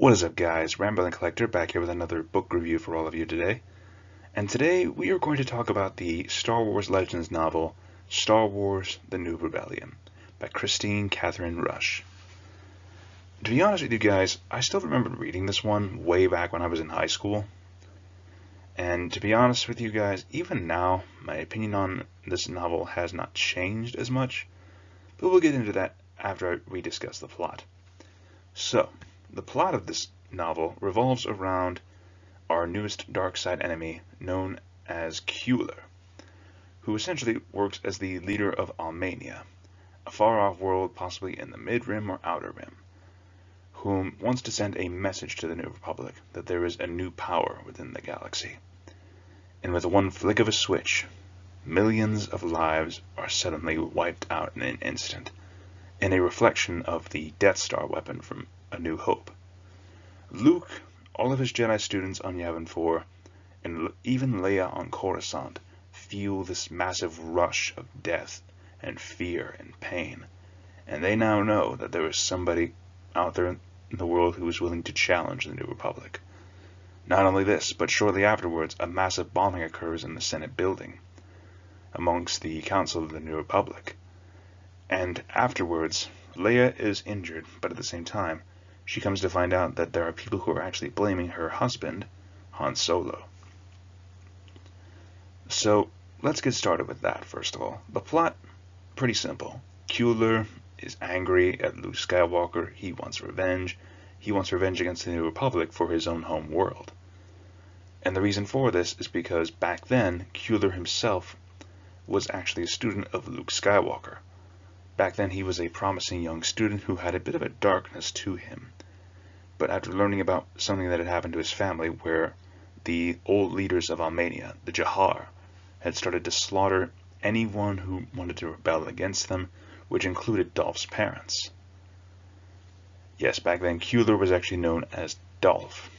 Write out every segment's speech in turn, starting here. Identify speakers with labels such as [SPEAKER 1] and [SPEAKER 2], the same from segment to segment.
[SPEAKER 1] What is up, guys? Ramble Collector back here with another book review for all of you today. And today we are going to talk about the Star Wars Legends novel, Star Wars: The New Rebellion, by Kristine, Kathryn, Rusch. To be honest with you guys, I still remember reading this one way back when I was in high school. And to be honest with you guys, even now, my opinion on this novel has not changed as much, but we'll get into that after we discuss the plot. So, the plot of this novel revolves around our newest dark side enemy, known as Kueller, who essentially works as the leader of Almania, a far-off world possibly in the Mid-Rim or Outer Rim, whom wants to send a message to the New Republic that there is a new power within the galaxy. And with one flick of a switch, millions of lives are suddenly wiped out in an instant, in a reflection of the Death Star weapon from A New Hope. Luke, all of his Jedi students on Yavin 4, and even Leia on Coruscant feel this massive rush of death and fear and pain, and they now know that there is somebody out there in the world who is willing to challenge the New Republic. Not only this, but shortly afterwards, a massive bombing occurs in the Senate building amongst the Council of the New Republic. And afterwards, Leia is injured, but at the same time, she comes to find out that there are people who are actually blaming her husband, Han Solo. So, let's get started with that first of all. The plot, pretty simple. Kueller is angry at Luke Skywalker. He wants revenge. He wants revenge against the New Republic for his own home world. And the reason for this is because back then, Kueller himself was actually a student of Luke Skywalker. Back then he was a promising young student who had a bit of a darkness to him. But after learning about something that had happened to his family where the old leaders of Almania, the Jahar, had started to slaughter anyone who wanted to rebel against them, which included Dolph's parents. Yes, back then Kueller was actually known as Dolph.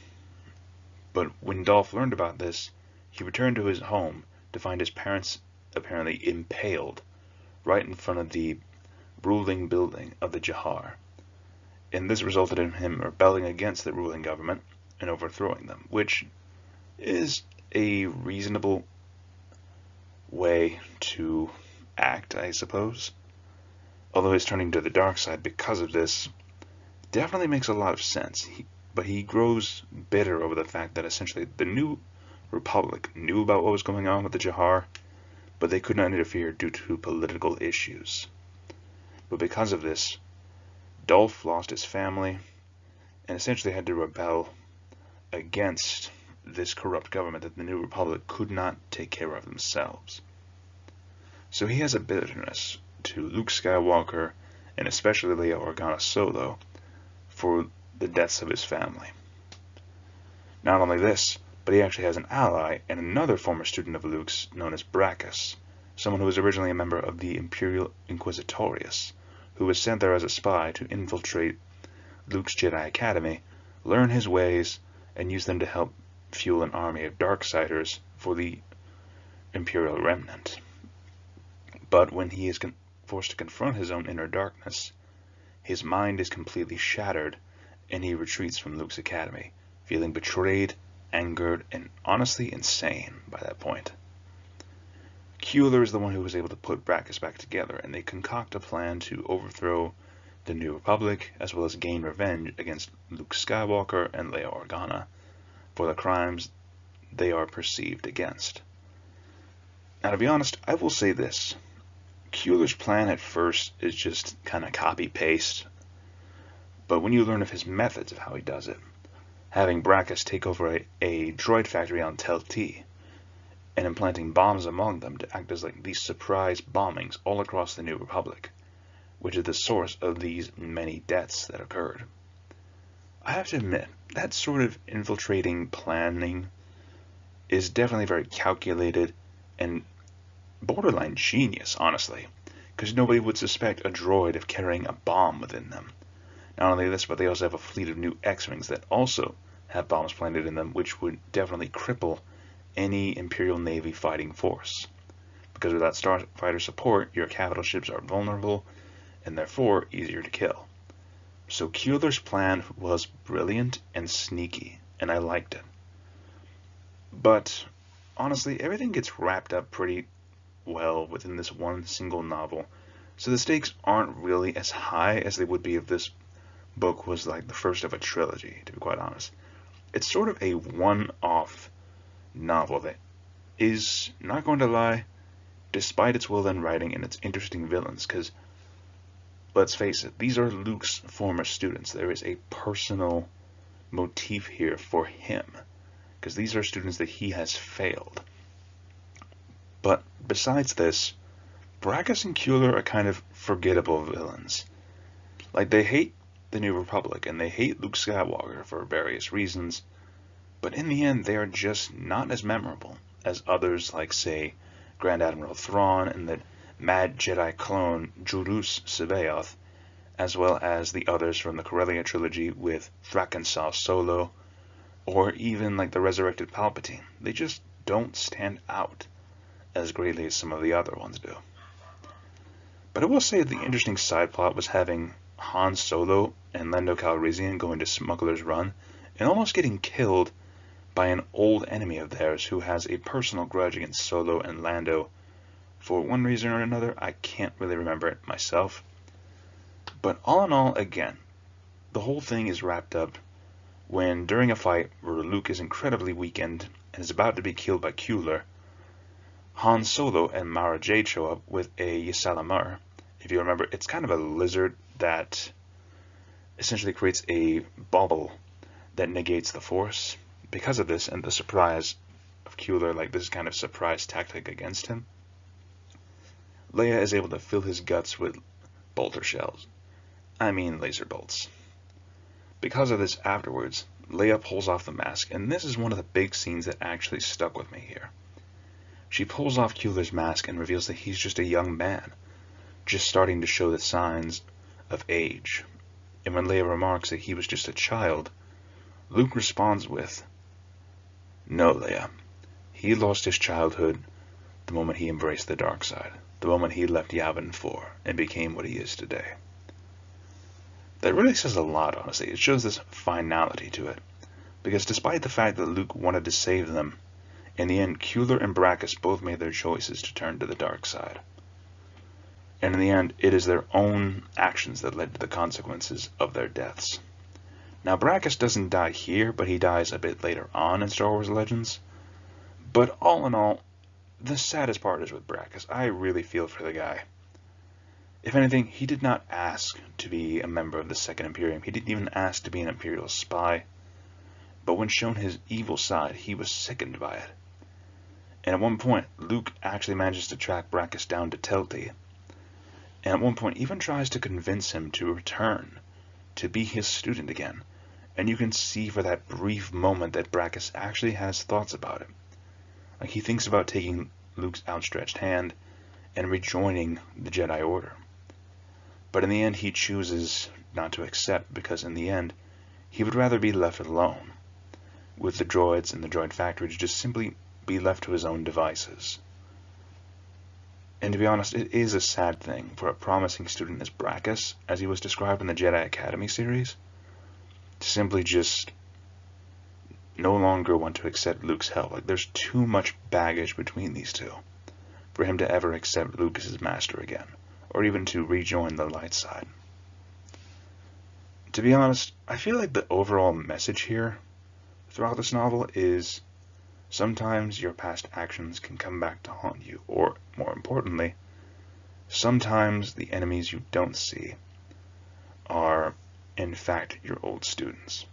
[SPEAKER 1] But when Dolph learned about this, he returned to his home to find his parents apparently impaled right in front of the ruling building of the Jahar, and this resulted in him rebelling against the ruling government and overthrowing them, which is a reasonable way to act, I suppose. Although his turning to the dark side because of this definitely makes a lot of sense, but he grows bitter over the fact that essentially the New Republic knew about what was going on with the Jahar, but they could not interfere due to political issues. But because of this, Dolph lost his family and essentially had to rebel against this corrupt government that the New Republic could not take care of themselves. So he has a bitterness to Luke Skywalker and especially Leia Organa Solo for the deaths of his family. Not only this, but he actually has an ally and another former student of Luke's known as Brackus, someone who was originally a member of the Imperial Inquisitorius, who was sent there as a spy to infiltrate Luke's Jedi Academy, learn his ways, and use them to help fuel an army of Darksiders for the Imperial Remnant. But when he is forced to confront his own inner darkness, his mind is completely shattered, and he retreats from Luke's academy, feeling betrayed, angered, and honestly insane by that point. Kueller is the one who was able to put Brackus back together, and they concoct a plan to overthrow the New Republic, as well as gain revenge against Luke Skywalker and Leia Organa for the crimes they are perceived against. Now, to be honest, I will say this. Kueller's plan at first is just kind of copy-paste, but when you learn of his methods of how he does it, having Brackus take over a droid factory on Tel T, and implanting bombs among them to act as like these surprise bombings all across the New Republic, which is the source of these many deaths that occurred. I have to admit, that sort of infiltrating planning is definitely very calculated and borderline genius, honestly, because nobody would suspect a droid of carrying a bomb within them. Not only this, but they also have a fleet of new X-Wings that also have bombs planted in them, which would definitely cripple any Imperial Navy fighting force. Because without starfighter support, your capital ships are vulnerable and therefore easier to kill. So Keeler's plan was brilliant and sneaky, and I liked it. But honestly, everything gets wrapped up pretty well within this one single novel, so the stakes aren't really as high as they would be if this book was like the first of a trilogy, to be quite honest. It's sort of a one-off novel that is, not going to lie, despite its well-done writing and its interesting villains, because let's face it, these are Luke's former students. There is a personal motif here for him, because these are students that he has failed. But besides this, Brackus and Keeler are kind of forgettable villains. Like, they hate the New Republic, and they hate Luke Skywalker for various reasons, but in the end, they are just not as memorable as others like, say, Grand Admiral Thrawn and the mad Jedi clone Jurus C'baoth, as well as the others from the Corellia trilogy with Thraken Solo, or even like the resurrected Palpatine. They just don't stand out as greatly as some of the other ones do. But I will say the interesting side plot was having Han Solo and Lando Calrissian going to Smuggler's Run and almost getting killed by an old enemy of theirs who has a personal grudge against Solo and Lando for one reason or another. I can't really remember it myself. But all in all, again, the whole thing is wrapped up when, during a fight where Luke is incredibly weakened and is about to be killed by Keeler, Han Solo and Mara Jade show up with a Ysalamur. If you remember, it's kind of a lizard that essentially creates a bubble that negates the Force. Because of this and the surprise of Keeler, like this kind of surprise tactic against him, Leia is able to fill his guts with bolter shells. I mean laser bolts. Because of this, afterwards, Leia pulls off the mask, and this is one of the big scenes that actually stuck with me here. She pulls off Keeler's mask and reveals that he's just a young man, just starting to show the signs of age. And when Leia remarks that he was just a child, Luke responds with, "No, Leia. He lost his childhood the moment he embraced the dark side, the moment he left Yavin 4 and became what he is today." That really says a lot, honestly. It shows this finality to it, because despite the fact that Luke wanted to save them, in the end, Keeler and Brackus both made their choices to turn to the dark side. And in the end, it is their own actions that led to the consequences of their deaths. Now, Brackus doesn't die here, but he dies a bit later on in Star Wars Legends. But all in all, the saddest part is with Brackus. I really feel for the guy. If anything, he did not ask to be a member of the Second Imperium. He didn't even ask to be an Imperial spy. But when shown his evil side, he was sickened by it. And at one point, Luke actually manages to track Brackus down to Telti. And at one point, even tries to convince him to return, to be his student again. And you can see for that brief moment that Brackus actually has thoughts about it. Like, he thinks about taking Luke's outstretched hand and rejoining the Jedi Order. But in the end, he chooses not to accept, because in the end, he would rather be left alone, with the droids and the droid factory to just simply be left to his own devices. And to be honest, it is a sad thing for a promising student as Brackus, as he was described in the Jedi Academy series, to simply just no longer want to accept Luke's help. Like, there's too much baggage between these two for him to ever accept Luke as his master again, or even to rejoin the light side. To be honest, I feel like the overall message here throughout this novel is sometimes your past actions can come back to haunt you, or, more importantly, sometimes the enemies you don't see are, in fact, your old students.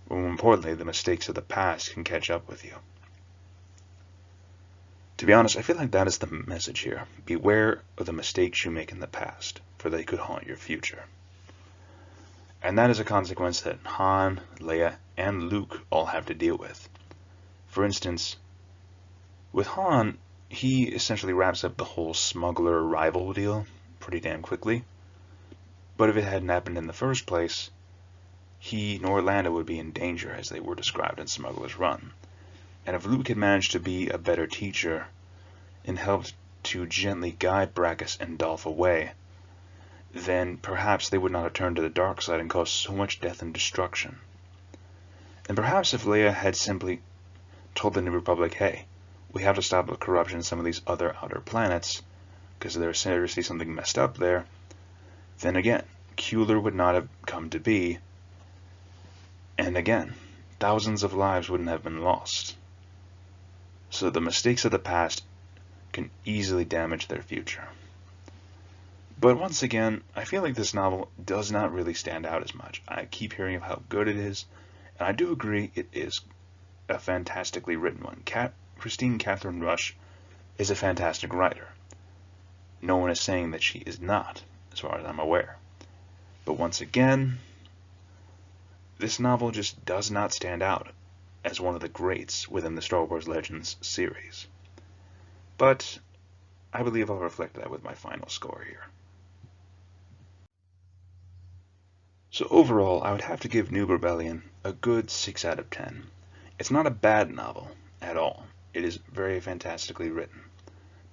[SPEAKER 1] But more importantly, the mistakes of the past can catch up with you. To be honest, I feel like that is the message here. Beware of the mistakes you make in the past, for they could haunt your future. And that is a consequence that Han, Leia, and Luke all have to deal with. For instance, with Han, he essentially wraps up the whole smuggler rival deal pretty damn quickly. But if it hadn't happened in the first place, he nor Lando would be in danger, as they were described in Smuggler's Run. And if Luke had managed to be a better teacher and helped to gently guide Brackus and Dolph away, then perhaps they would not have turned to the dark side and caused so much death and destruction. And perhaps if Leia had simply told the New Republic, hey, we have to stop the corruption in some of these other outer planets, because there's seriously something messed up there, then again, Kueller would not have come to be, and again, thousands of lives wouldn't have been lost. So the mistakes of the past can easily damage their future. But once again, I feel like this novel does not really stand out as much. I keep hearing of how good it is, and I do agree it is a fantastically written one. Kristine Kathryn Rusch is a fantastic writer. No one is saying that she is not, as far as I'm aware. But once again, this novel just does not stand out as one of the greats within the Star Wars Legends series. But I believe I'll reflect that with my final score here. So overall, I would have to give New Rebellion a good 6 out of 10. It's not a bad novel at all. It is very fantastically written.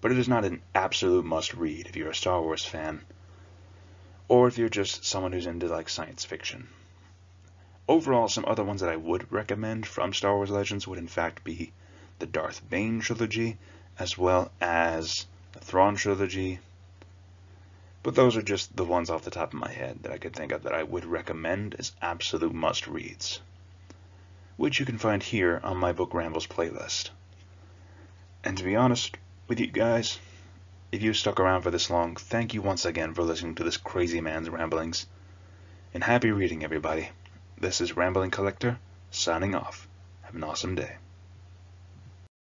[SPEAKER 1] But it is not an absolute must-read if you're a Star Wars fan, or if you're just someone who's into like science fiction. Overall, some other ones that I would recommend from Star Wars Legends would in fact be the Darth Bane trilogy, as well as the Thrawn trilogy. But those are just the ones off the top of my head that I could think of that I would recommend as absolute must-reads, which you can find here on my Book Rambles playlist. And to be honest with you guys, if you stuck around for this long, thank you once again for listening to this crazy man's ramblings. And happy reading, everybody. This is Rambling Collector, signing off. Have an awesome day.